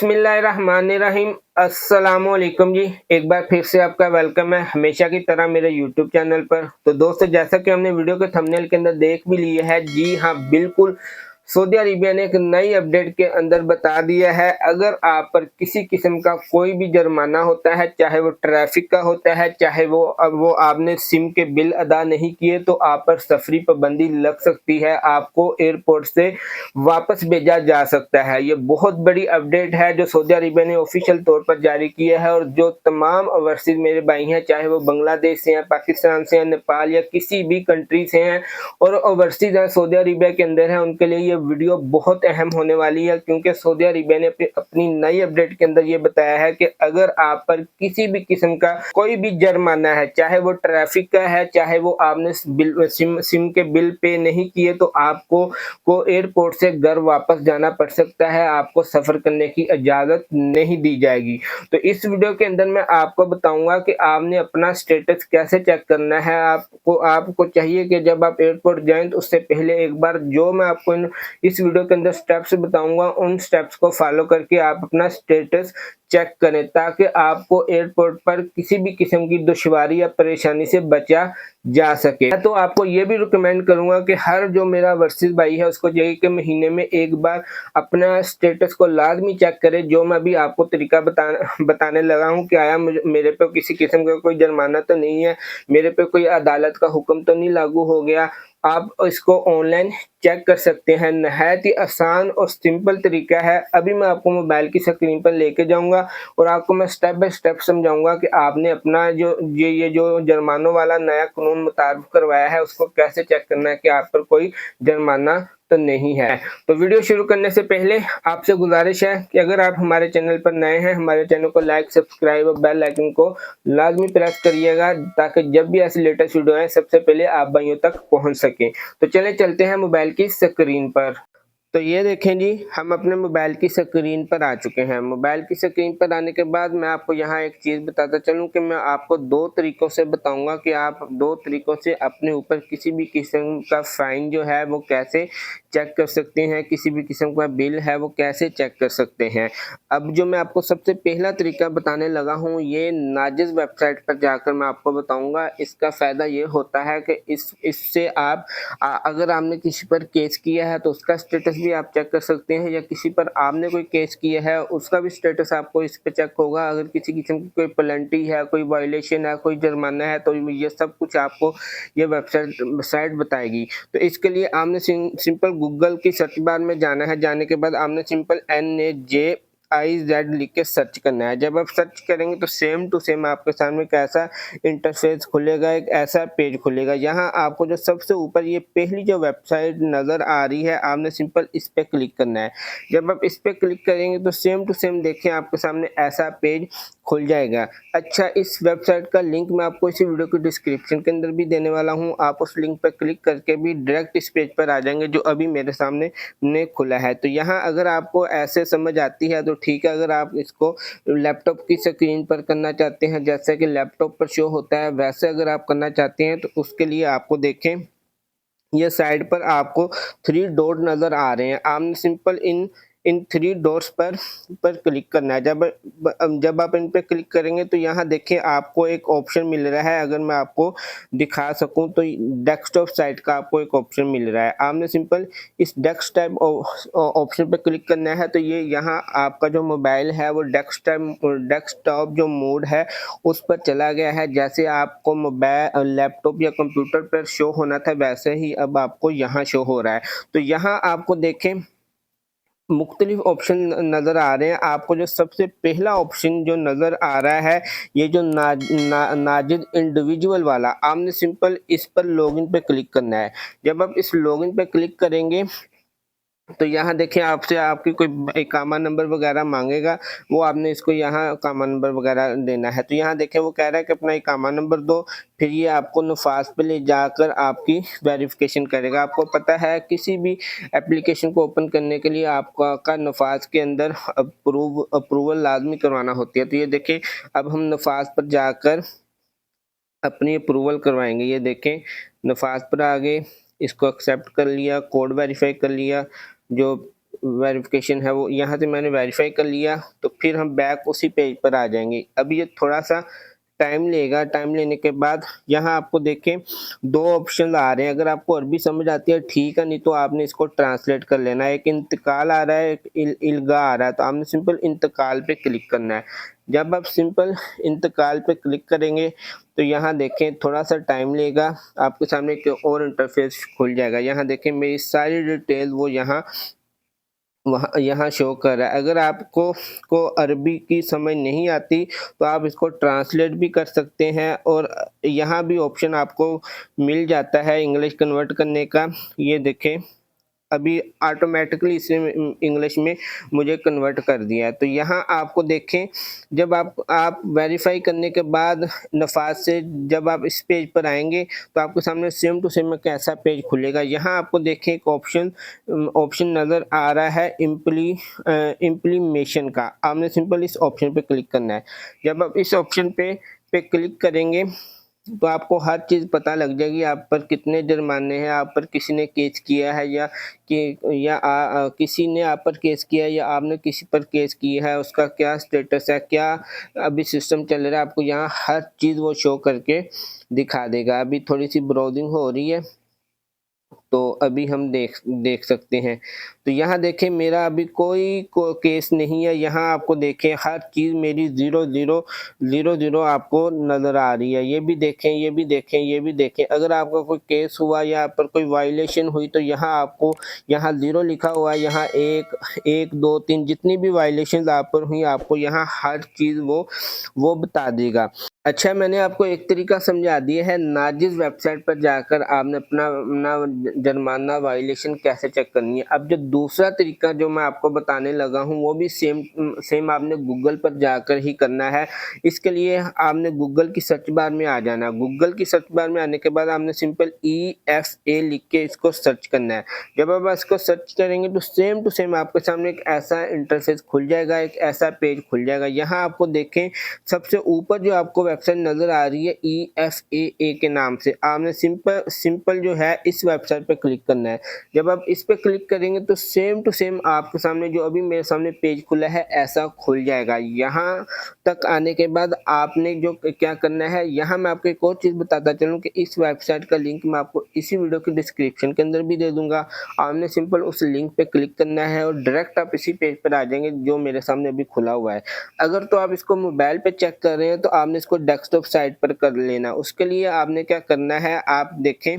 बिस्मिल्लाहिर्रहमानिर्रहीम। अस्सलामुअलैकुम जी। एक बार फिर से आपका वेलकम है हमेशा की तरह मेरे यूट्यूब चैनल पर। तो दोस्तों, जैसा कि हमने वीडियो के थंबनेल के अंदर देख भी लिया है, जी हाँ बिल्कुल, सऊदी अरेबिया ने एक नई अपडेट के अंदर बता दिया है, अगर आप पर किसी किस्म का कोई भी जुर्माना होता है, चाहे वो ट्रैफिक का होता है, चाहे वो आपने सिम के बिल अदा नहीं किए, तो आप पर सफरी पाबंदी लग सकती है, आपको एयरपोर्ट से वापस भेजा जा सकता है। ये बहुत बड़ी अपडेट है जो सऊदी अरेबिया ने ऑफिशियल तौर पर जारी किया है, और जो तमाम ओवरसीज मेरे भाई हैं, चाहे वो बांग्लादेश से हैं, पाकिस्तान से हैं, नेपाल या किसी भी कंट्री से हैं और ओवरसीज सऊदी अरेबिया के अंदर है, उनके लिए ये वीडियो बहुत अहम होने वाली है, क्योंकि सऊदी अरेबिया ने अपनी नई अपडेट के अंदर ये बताया है कि अगर आप पर किसी भी किस्म का कोई भी जुर्माना है, चाहे वो ट्रैफिक का है, चाहे वो आपने सिम के बिल पे नहीं किए, तो आपको एयरपोर्ट से घर वापस जाना पड़ सकता है, आपको सफर करने की इजाजत नहीं दी जाएगी। तो इस वीडियो के अंदर मैं आपको बताऊंगा कि आपने अपना स्टेटस कैसे चेक करना है। आपको चाहिए कि जब आप एयरपोर्ट जाएं तो उससे पहले एक बार जो मैं आपको इस वीडियो के अंदर स्टेप्स बताऊंगा, उन स्टेप्स को फॉलो करके आप अपना स्टेटस चेक करें, ताकि आपको एयरपोर्ट पर किसी भी किस्म की दुश्वारी या परेशानी से बचा जा सके। तो आपको ये भी रिकमेंड करूंगा कि हर जो मेरा ओवरसीज भाई है उसको चाहिए कि महीने में एक बार अपना स्टेटस को लाजमी चेक करे। जो मैं अभी आपको तरीका बताने लगा हूं कि आया मेरे पे किसी किस्म का कोई जुर्माना तो नहीं है, मेरे पे कोई अदालत का हुक्म तो नहीं लागू हो गया, आप इसको ऑनलाइन चेक कर सकते हैं। नहायत ही आसान और सिंपल तरीका है। अभी मैं आपको मोबाइल की स्क्रीन पर लेके जाऊंगा और आपको मैं स्टेप बाय स्टेप समझाऊंगा कि आपने अपना ये जो जुर्मानों वाला नया कानून मुतारिफ करवाया है उसको कैसे चेक करना है कि आप पर कोई जुर्माना तो नहीं है। तो वीडियो शुरू करने से पहले आपसे गुजारिश है कि अगर आप हमारे चैनल पर नए हैं, हमारे चैनल को लाइक, सब्सक्राइब और बेल आइकन को लाजमी प्रेस करिएगा, ताकि जब भी ऐसी लेटेस्ट वीडियो आए सबसे पहले आप भाइयों तक पहुंच सके। तो चले चलते हैं मोबाइल की स्क्रीन पर। तो ये देखें जी, हम अपने मोबाइल की स्क्रीन पर आ चुके हैं। मोबाइल की स्क्रीन पर आने के बाद मैं आपको यहाँ एक चीज़ बताता चलूँ कि मैं आपको दो तरीकों से बताऊंगा कि आप दो तरीकों से अपने ऊपर किसी भी किस्म का फाइन जो है वो कैसे चेक कर सकते हैं, किसी भी किस्म का बिल है वो कैसे चेक कर सकते हैं। अब जो मैं आपको सबसे पहला तरीका बताने लगा हूँ, ये नाजिज़ वेबसाइट पर जाकर मैं आपको बताऊंगा। इसका फ़ायदा ये होता है कि इससे आप अगर आपने किसी पर केस किया है तो उसका स्टेटस भी आप चेक कर सकते हैं, या किसी पर आपने कोई केस किया है उसका भी स्टेटस आपको इस पे चेक होगा। अगर किसी किस्म की कोई पेनल्टी है, कोई वायलेशन है, कोई जुर्माना है, तो ये सब कुछ आपको ये वेबसाइट बताएगी। तो इसके लिए आपने सिंपल गूगल की सर्च बार में जाना है। जाने के बाद आपने सिंपल NAJIZ लिख के सर्च करना है। जब आप सर्च करेंगे तो सेम टू सेम आपके सामने कैसा इंटरफेस खुलेगा, एक ऐसा पेज खुलेगा। यहाँ आपको जो सबसे ऊपर ये पहली जो वेबसाइट नज़र आ रही है, आपने सिंपल इस पे क्लिक करना है। जब आप इस पे क्लिक करेंगे तो सेम टू सेम देखें आपके सामने ऐसा पेज खुल जाएगा। अच्छा, इस वेबसाइट का लिंक मैं आपको इसी वीडियो की डिस्क्रिप्शन के अंदर भी देने वाला हूँ। आप उस लिंक पर क्लिक करके भी डायरेक्ट इस पेज पर आ जाएंगे जो अभी मेरे सामने ने खुला है। तो यहाँ अगर आपको ऐसे समझ आती है तो ठीक है, अगर आप इसको लैपटॉप की स्क्रीन पर करना चाहते हैं, जैसे कि लैपटॉप पर शो होता है, वैसे अगर आप करना चाहते हैं तो उसके लिए आपको देखें ये साइड पर आपको 3 डॉट नज़र आ रहे हैं। आपने सिंपल इन 3 डॉट्स पर क्लिक करना है। जब आप इन पे क्लिक करेंगे तो यहाँ देखिए आपको एक ऑप्शन मिल रहा है। अगर मैं आपको दिखा सकूँ तो डेस्कटॉप साइट का आपको एक ऑप्शन मिल रहा है। आपने सिंपल इस डेस्कटॉप ऑप्शन पे क्लिक करना है, तो ये यहाँ आपका जो मोबाइल है वो डेस्कटॉप जो मोड है उस पर चला गया है। जैसे आपको मोबाइल, लैपटॉप या कंप्यूटर पर शो होना था, वैसे ही अब आपको यहाँ शो हो रहा है। तो यहाँ आपको देखें मुख्तलिफ ऑप्शन नज़र आ रहे हैं। आपको जो सबसे पहला ऑप्शन जो नज़र आ रहा है, ये जो नाजिद इंडिविजुअल वाला, आपने सिंपल इस पर लॉगिन पे क्लिक करना है। जब आप इस लॉगिन पे क्लिक करेंगे तो यहाँ देखिए आपसे आपकी कोई इकामा नंबर वगैरह मांगेगा, वो आपने इसको यहाँ इकामा नंबर वगैरह देना है। तो यहाँ देखें वो कह रहा है कि अपना इकामा नंबर दो, फिर ये आपको नफाज पे ले जाकर आपकी वेरिफिकेशन करेगा। आपको पता है किसी भी एप्लीकेशन को ओपन करने के लिए आपका नफाज के अंदर अप्रूवल लाजमी करवाना होती है। तो ये देखें अब हम नफाज पर जाकर अपनी अप्रूवल करवाएंगे। ये देखें नफाज पर आ गए, इसको एक्सेप्ट कर लिया, कोड वेरीफाई कर लिया, जो वेरिफिकेशन है वो यहाँ से मैंने वेरीफाई कर लिया। तो फिर हम बैक उसी पेज पर आ जाएंगे। अब ये थोड़ा सा टाइम लेगा। टाइम लेने के बाद यहाँ आपको देखें 2 ऑप्शन आ रहे हैं। अगर आपको अरबी समझ आती है ठीक है, नहीं तो आपने इसको ट्रांसलेट कर लेना है। एक इंतकाल आ रहा है, एक इल्गा आ रहा है, तो आपने सिंपल इंतकाल पे क्लिक करना है। जब आप सिंपल इंतकाल पे क्लिक करेंगे तो यहाँ देखें थोड़ा सा टाइम लेगा, आपके सामने एक और इंटरफेस खुल जाएगा। यहाँ देखें मेरी सारी डिटेल वो यहाँ शो कर रहा है। अगर आपको अरबी की समझ नहीं आती तो आप इसको ट्रांसलेट भी कर सकते हैं, और यहाँ भी ऑप्शन आपको मिल जाता है इंग्लिश कन्वर्ट करने का। ये देखें अभी ऑटोमेटिकली इसने इंग्लिश में मुझे कन्वर्ट कर दिया है। तो यहाँ आपको देखें जब आप वेरीफाई करने के बाद नफाज से जब आप इस पेज पर आएंगे तो आपके सामने सेम टू सेम एक ऐसा पेज खुलेगा। यहाँ आपको देखें एक ऑप्शन नज़र आ रहा है इम्प्लीमेशन का। आपने सिंपल इस ऑप्शन पे क्लिक करना है। जब आप इस ऑप्शन पे क्लिक करेंगे तो आपको हर चीज़ पता लग जाएगी, आप पर कितने जुर्माने हैं, आप पर किसी ने केस किया है किसी ने आप पर केस किया है या आपने किसी पर केस किया है, उसका क्या स्टेटस है, क्या अभी सिस्टम चल रहा है, आपको यहाँ हर चीज़ वो शो करके दिखा देगा। अभी थोड़ी सी ब्राउजिंग हो रही है तो अभी हम देख सकते हैं। तो यहाँ देखें मेरा अभी कोई केस नहीं है। यहाँ आपको देखें हर चीज़ मेरी 0 आपको नज़र आ रही है। ये भी देखें, ये भी देखें, ये भी देखें। अगर आपका कोई केस हुआ या आप पर कोई वायलेशन हुई तो यहाँ आपको 0 लिखा हुआ है। यहाँ 1 2 3 जितनी भी वायलेशन आप पर हुई आपको यहाँ हर चीज़ वो बता देगा। अच्छा, मैंने आपको एक तरीका समझा दिया है नाजिज़ वेबसाइट पर जाकर आपने अपना जुर्माना वायलेशन कैसे चेक करनी है। अब जो दूसरा तरीका जो मैं आपको बताने लगा हूँ वो भी सेम आपने गूगल पर जाकर ही करना है। इसके लिए आपने गूगल की सर्च बार में आ जाना। गूगल की सर्च बार में आने के बाद आपने सिंपल EFA लिख के इसको सर्च करना है। जब आप इसको सर्च करेंगे तो सेम टू सेम आपके सामने एक ऐसा इंटरफेस खुल जाएगा, एक ऐसा पेज खुल जाएगा। यहाँ आपको देखें सबसे ऊपर जो आपको वेबसाइट नज़र आ रही है EFAA के नाम से, आपने सिंपल जो है इस वेबसाइट पे क्लिक करना है। जब आप इस पे क्लिक करेंगे तो सेम टू सेम आपके सामने जो अभी मेरे सामने पेज खुला है ऐसा खुल जाएगा। यहाँ तक आने के बाद आपने जो क्या करना है, यहाँ मैं आपको एक और चीज़ बताता चलूँ कि इस वेबसाइट का लिंक मैं आपको इसी वीडियो के डिस्क्रिप्शन के अंदर भी दे दूँगा। आपने सिंपल उस लिंक पे क्लिक करना है और डायरेक्ट आप इसी पेज पर आ जाएंगे जो मेरे सामने अभी खुला हुआ है। अगर तो आप इसको मोबाइल पे चेक कर रहे हैं तो आपने इसको डेस्कटॉप साइट पर कर लेना। उसके लिए आपने क्या करना है, आप देखें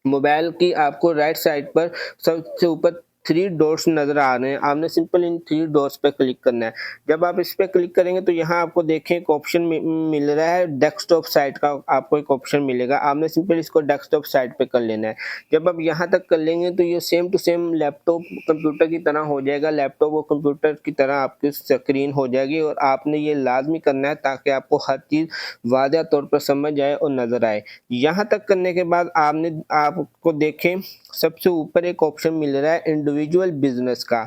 मोबाइल की आपको राइट साइड पर सबसे ऊपर 3 डॉट्स नज़र आ रहे हैं। आपने सिंपल इन 3 डॉट्स पे क्लिक करना है। जब आप इस पे क्लिक करेंगे तो यहाँ आपको देखें एक ऑप्शन मिल रहा है डेस्कटॉप साइट का, आपको एक ऑप्शन मिलेगा। आपने सिंपल इसको डेस्कटॉप साइट पे कर लेना है। जब आप यहाँ तक कर लेंगे तो ये same to same laptop computer की तरह हो जाएगा। लैपटॉप और कंप्यूटर की तरह आपकी स्क्रीन हो जाएगी और आपने ये लाजमी करना है ताकि आपको हर चीज़ वाज़ेह तौर पर समझ आए और नज़र आए। यहाँ तक करने के बाद आपको देखें सबसे ऊपर एक ऑप्शन मिल रहा है इंडिविजुअल बिजनेस का।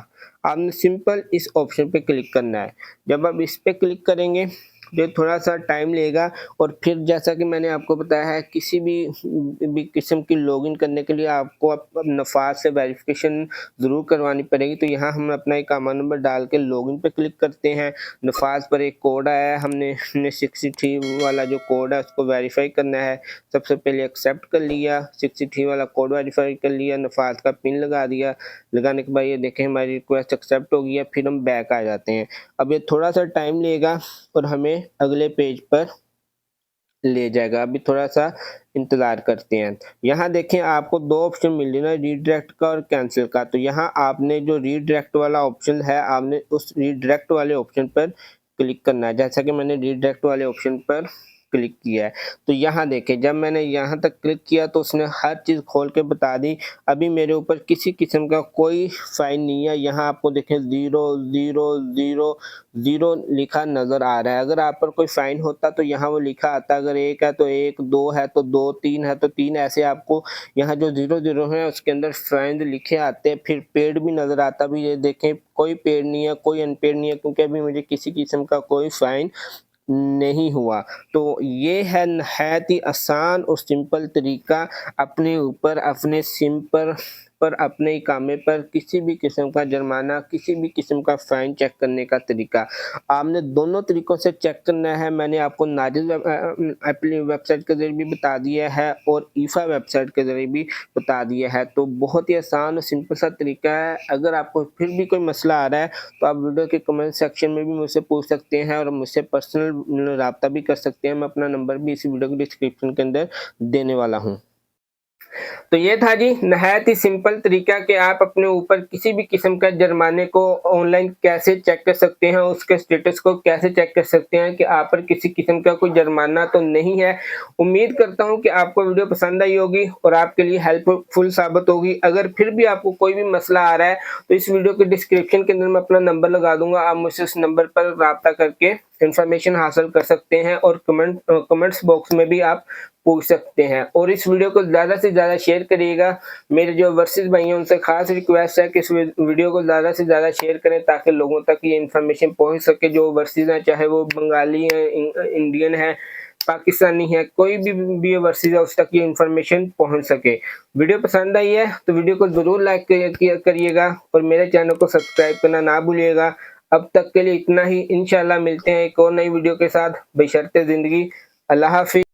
आपने सिंपल इस ऑप्शन पे क्लिक करना है। जब आप इस पे क्लिक करेंगे ये थोड़ा सा टाइम लेगा और फिर जैसा कि मैंने आपको बताया है किसी भी किस्म की लॉगिन करने के लिए आपको नफाज से वेरिफिकेशन ज़रूर करवानी पड़ेगी। तो यहाँ हम अपना इकामा नंबर डाल के लॉगिन पे क्लिक करते हैं। नफाज पर एक कोड आया है, हमने 63 वाला जो कोड है उसको वेरीफाई करना है। सबसे पहले एक्सेप्ट कर लिया, 63 वाला कोड वेरीफाई कर लिया, नफाज का पिन लगा दिया। लगाने के बाद ये देखें हमारी रिक्वेस्ट एक्सेप्ट हो गई है। फिर हम बैक आ जाते हैं। अब ये थोड़ा सा टाइम लेगा और हमें अगले पेज पर ले जाएगा। अभी थोड़ा सा इंतज़ार करते हैं। यहाँ देखें आपको 2 ऑप्शन मिल रहे हैं, रीडायरेक्ट का और कैंसिल का। तो यहाँ आपने जो रीडायरेक्ट वाला ऑप्शन है आपने उस रीडायरेक्ट वाले ऑप्शन पर क्लिक करना है। जैसा कि मैंने रीडायरेक्ट वाले ऑप्शन पर क्लिक किया है। तो यहाँ देखें जब मैंने यहाँ तक क्लिक किया तो उसने हर चीज़ खोल के बता दी। अभी मेरे ऊपर किसी किस्म का कोई फाइन नहीं है। यहाँ आपको देखें 0 लिखा नज़र आ रहा है। अगर आप पर कोई फाइन होता तो यहाँ वो लिखा आता, अगर 1 है तो 1, 2 है तो 2, 3 है तो 3, ऐसे आपको यहाँ जो 0 है उसके अंदर फाइन लिखे आते हैं। फिर पेड भी नज़र आता भी, ये देखें कोई पेड नहीं है, कोई अनपेड नहीं है, क्योंकि अभी मुझे किसी किस्म का कोई फाइन नहीं हुआ। तो ये है नहायत ही आसान और सिंपल तरीका अपने ऊपर अपने सिम पर पर अपने इकामे पर किसी भी किस्म का जुर्माना, किसी भी किस्म का फाइन चेक करने का तरीका आपने दोनों तरीकों से चेक करना है। मैंने आपको नाजिल अपनी वेबसाइट के ज़रिए भी बता दिया है और ईफा वेबसाइट के ज़रिए भी बता दिया है। तो बहुत ही आसान और सिंपल सा तरीका है। अगर आपको फिर भी कोई मसला आ रहा है तो आप वीडियो के कमेंट सेक्शन में भी मुझसे पूछ सकते हैं और मुझसे पर्सनल राब्ता भी कर सकते हैं। मैं अपना नंबर भी इस वीडियो के डिस्क्रिप्शन के अंदर देने वाला हूँ। तो ये था जी नहायत ही सिंपल तरीका कि आप अपने ऊपर किसी भी किस्म का जुर्माने को ऑनलाइन कैसे चेक कर सकते हैं, उसके स्टेटस को कैसे चेक कर सकते हैं कि आप पर किसी किस्म का कोई जुर्माना तो नहीं है। उम्मीद करता हूं कि आपको वीडियो पसंद आई होगी और आपके लिए हेल्पफुल साबित होगी। अगर फिर भी आपको कोई भी मसला आ रहा है तो इस वीडियो के डिस्क्रिप्शन के अंदर मैं अपना नंबर लगा दूंगा, आप मुझसे उस नंबर पर राब्ता करके इंफॉर्मेशन हासिल कर सकते हैं और कमेंट्स बॉक्स में भी आप पूछ सकते हैं। और इस वीडियो को ज़्यादा से ज़्यादा शेयर करिएगा। मेरे जो वर्सेस भाई हैं उनसे खास रिक्वेस्ट है कि इस वीडियो को ज़्यादा से ज़्यादा शेयर करें ताकि लोगों तक ये इन्फॉर्मेशन पहुंच सके। जो वर्सेस हैं, चाहे वो बंगाली हैं, इंडियन है, पाकिस्तानी है, कोई भी वर्सेस है, उस तक ये इन्फॉर्मेशन पहुंच सके। वीडियो पसंद आई है तो वीडियो को ज़रूर लाइक करिएगा और मेरे चैनल को सब्सक्राइब करना ना भूलिएगा। अब तक के लिए इतना ही। इंशाल्लाह मिलते हैं एक और नई वीडियो के साथ, बशर्ते ज़िंदगी। अल्लाह हाफिज़।